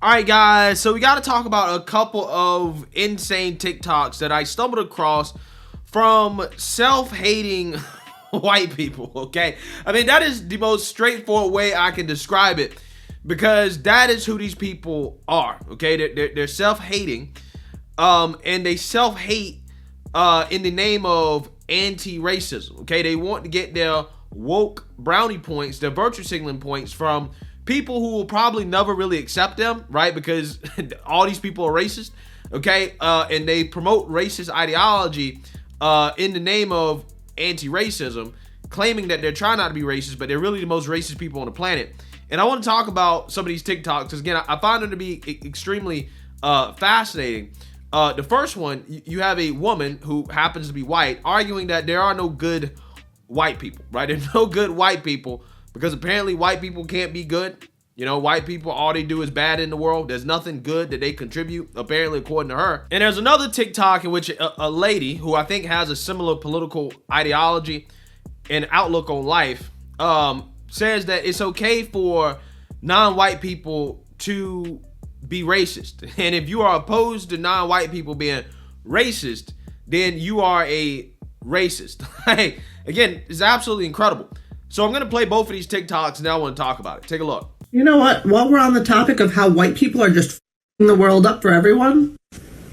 All right, guys, so we got to talk about a couple of insane TikToks that I stumbled across from self-hating white people, okay? I mean, that is the most straightforward way I can describe it because that is who these people are, okay? They're self-hating, and they self-hate in the name of anti-racism, okay? They want to get their woke brownie points, their virtue signaling points from people who will probably never really accept them, right? Because all these people are racist, okay? And they promote racist ideology in the name of anti-racism, claiming that they're trying not to be racist, but they're really the most racist people on the planet. And I want to talk about some of these TikToks because, again, I find them to be extremely fascinating. The first one, you have a woman who happens to be white arguing that there are no good white people, right? There's no good white people because apparently white people can't be good. You know, white people, all they do is bad in the world. There's nothing good that they contribute, apparently, according to her. And there's another TikTok in which a lady who I think has a similar political ideology and outlook on life says that it's okay for non-white people to be racist. And if you are opposed to non-white people being racist, then you are a racist. Hey, again, it's absolutely incredible. So I'm going to play both of these TikToks and now I want to talk about it. Take a look. You know what? While we're on the topic of how white people are just f***ing the world up for everyone,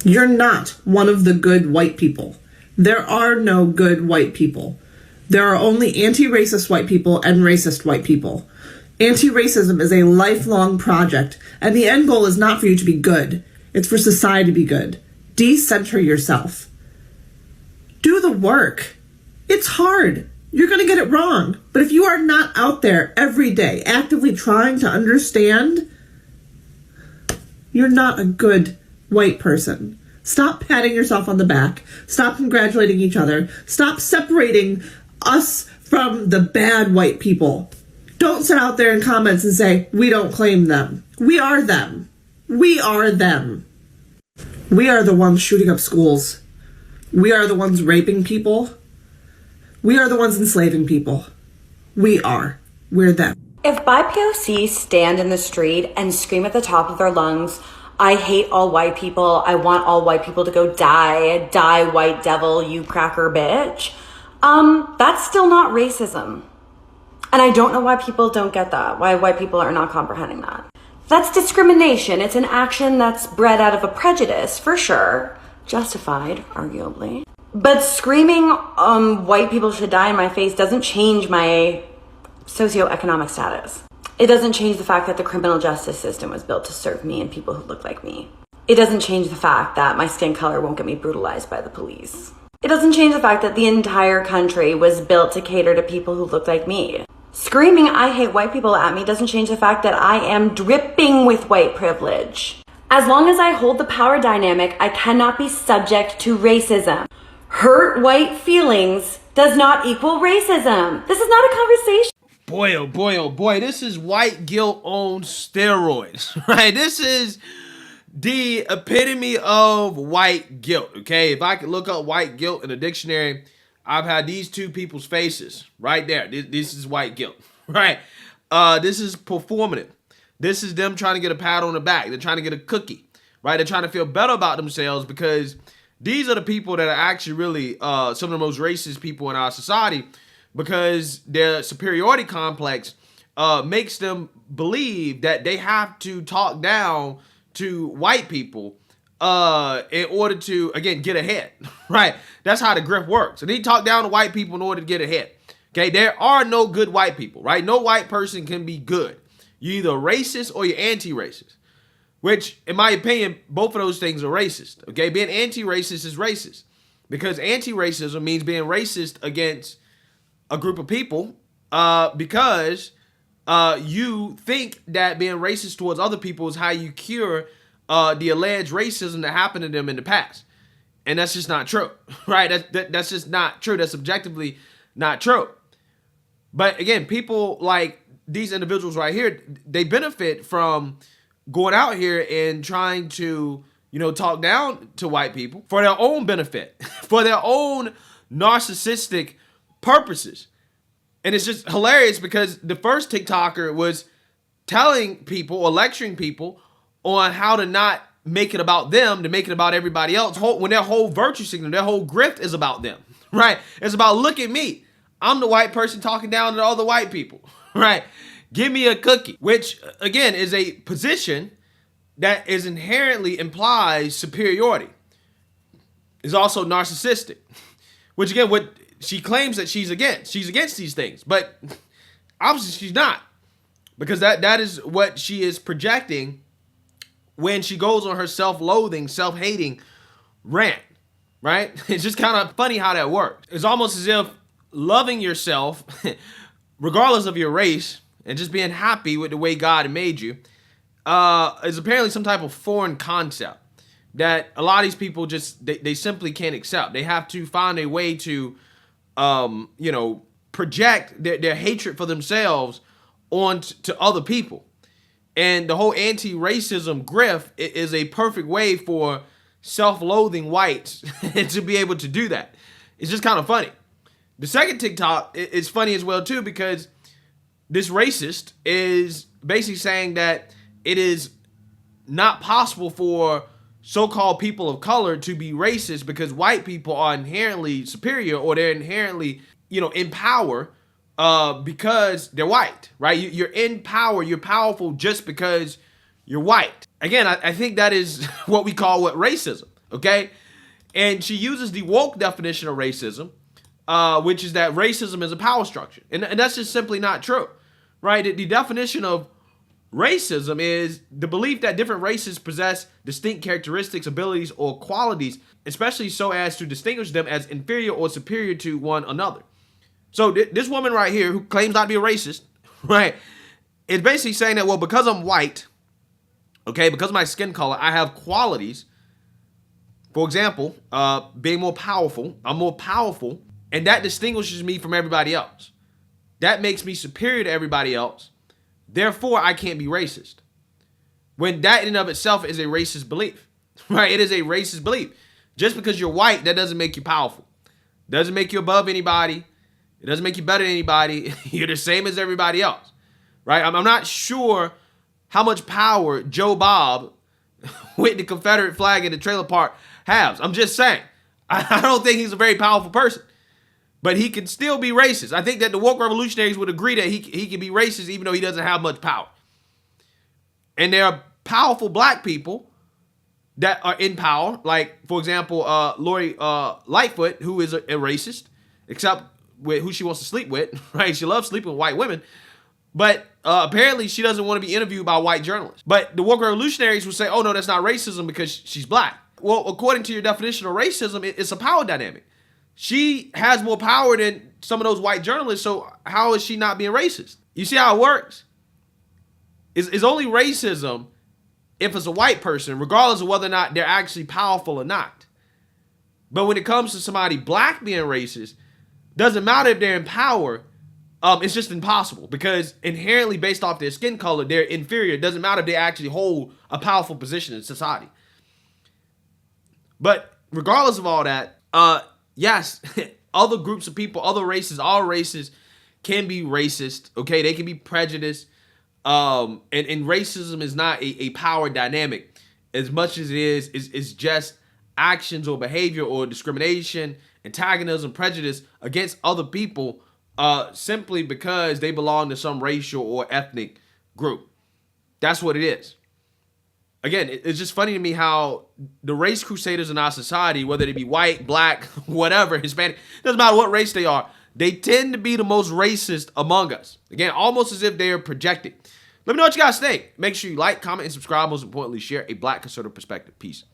you're not one of the good white people. There are no good white people. There are only anti-racist white people and racist white people. Anti-racism is a lifelong project, and the end goal is not for you to be good. It's for society to be good. Decenter yourself. Do the work. It's hard. You're going to get it wrong. But if you are not out there every day actively trying to understand, you're not a good white person. Stop patting yourself on the back. Stop congratulating each other. Stop separating us from the bad white people. Don't sit out there in comments and say, we don't claim them. We are them. We are them. We are the ones shooting up schools. We are the ones raping people. We are the ones enslaving people. We are. We're them. If BIPOC stand in the street and scream at the top of their lungs, I hate all white people, I want all white people to go die, die white devil, you cracker bitch, that's still not racism. And I don't know why people don't get that, why white people are not comprehending that. That's discrimination. It's an action that's bred out of a prejudice, for sure. Justified, arguably. But screaming white people should die in my face doesn't change my socioeconomic status. It doesn't change the fact that the criminal justice system was built to serve me and people who look like me. It doesn't change the fact that my skin color won't get me brutalized by the police. It doesn't change the fact that the entire country was built to cater to people who look like me. Screaming I hate white people at me doesn't change the fact that I am dripping with white privilege. As long as I hold the power dynamic, I cannot be subject to racism. Hurt white feelings does not equal racism. This is not a conversation. Boy, oh boy, oh boy. This is white guilt on steroids, right? This is the epitome of white guilt, okay? If I could look up white guilt in a dictionary, I've had these two people's faces right there. This is white guilt, right? This is performative. This is them trying to get a pat on the back. They're trying to get a cookie, right? They're trying to feel better about themselves because these are the people that are actually really some of the most racist people in our society because their superiority complex makes them believe that they have to talk down to white people in order to, again, get ahead, right? That's how the grift works. And they talk down to white people in order to get ahead, okay? There are no good white people, right? No white person can be good. You're either racist or you're anti-racist. Which, in my opinion, both of those things are racist, okay? Being anti-racist is racist because anti-racism means being racist against a group of people because you think that being racist towards other people is how you cure the alleged racism that happened to them in the past. And that's just not true, right? That's just not true. That's objectively not true. But again, people like these individuals right here, they benefit from going out here and trying to, talk down to white people for their own benefit, for their own narcissistic purposes. And it's just hilarious because the first TikToker was telling people or lecturing people on how to not make it about them, to make it about everybody else, when their whole virtue signal, their whole grift is about them, right? It's about, look at me. I'm the white person talking down to all the white people, right? Give me a cookie, which again is a position that is inherently implies superiority. Is also narcissistic, which again, what she claims that she's against. She's against these things, but obviously she's not, because that is what she is projecting when she goes on her self-loathing, self-hating rant, right? It's just kind of funny how that works. It's almost as if loving yourself, regardless of your race, and just being happy with the way God made you, is apparently some type of foreign concept that a lot of these people just, they simply can't accept. They have to find a way to, project their hatred for themselves onto other people. And the whole anti-racism grift is a perfect way for self-loathing whites to be able to do that. It's just kind of funny. The second TikTok is funny as well too, because this racist is basically saying that it is not possible for so-called people of color to be racist because white people are inherently superior, or they're inherently, in power because they're white, right? You're in power, you're powerful just because you're white. Again, I think that is what we call racism, okay? And she uses the woke definition of racism, which is that racism is a power structure. And that's just simply not true, right? The definition of racism is the belief that different races possess distinct characteristics, abilities, or qualities, especially so as to distinguish them as inferior or superior to one another. So this woman right here, who claims not to be a racist, right, is basically saying that, well, because I'm white, okay, because of my skin color, I have qualities. For example, being more powerful. I'm more powerful, and that distinguishes me from everybody else. That makes me superior to everybody else. Therefore, I can't be racist. When that in and of itself is a racist belief, right? It is a racist belief. Just because you're white, that doesn't make you powerful. Doesn't make you above anybody. It doesn't make you better than anybody. You're the same as everybody else, right? I'm not sure how much power Joe Bob with the Confederate flag in the trailer park has. I'm just saying. I don't think he's a very powerful person. But he can still be racist. I think that the woke revolutionaries would agree that he can be racist even though he doesn't have much power. And there are powerful black people that are in power. Like, for example, Lori Lightfoot, who is a racist, except with who she wants to sleep with, right? She loves sleeping with white women. But apparently she doesn't want to be interviewed by white journalists. But the woke revolutionaries would say, oh, no, that's not racism because she's black. Well, according to your definition of racism, it's a power dynamic. She has more power than some of those white journalists, so how is she not being racist? You see how it works? It's only racism if it's a white person, regardless of whether or not they're actually powerful or not. But when it comes to somebody black being racist, doesn't matter if they're in power, it's just impossible, because inherently based off their skin color, they're inferior. It doesn't matter if they actually hold a powerful position in society. But regardless of all that, yes, other groups of people, other races, all races can be racist, okay? They can be prejudiced. And racism is not a power dynamic as much as it is just actions or behavior or discrimination, antagonism, prejudice against other people simply because they belong to some racial or ethnic group. That's what it is. Again, it's just funny to me how the race crusaders in our society, whether they be white, black, whatever, Hispanic, doesn't matter what race they are, they tend to be the most racist among us. Again, almost as if they are projected. Let me know what you guys think. Make sure you like, comment, and subscribe. Most importantly, share a black conservative perspective. Peace.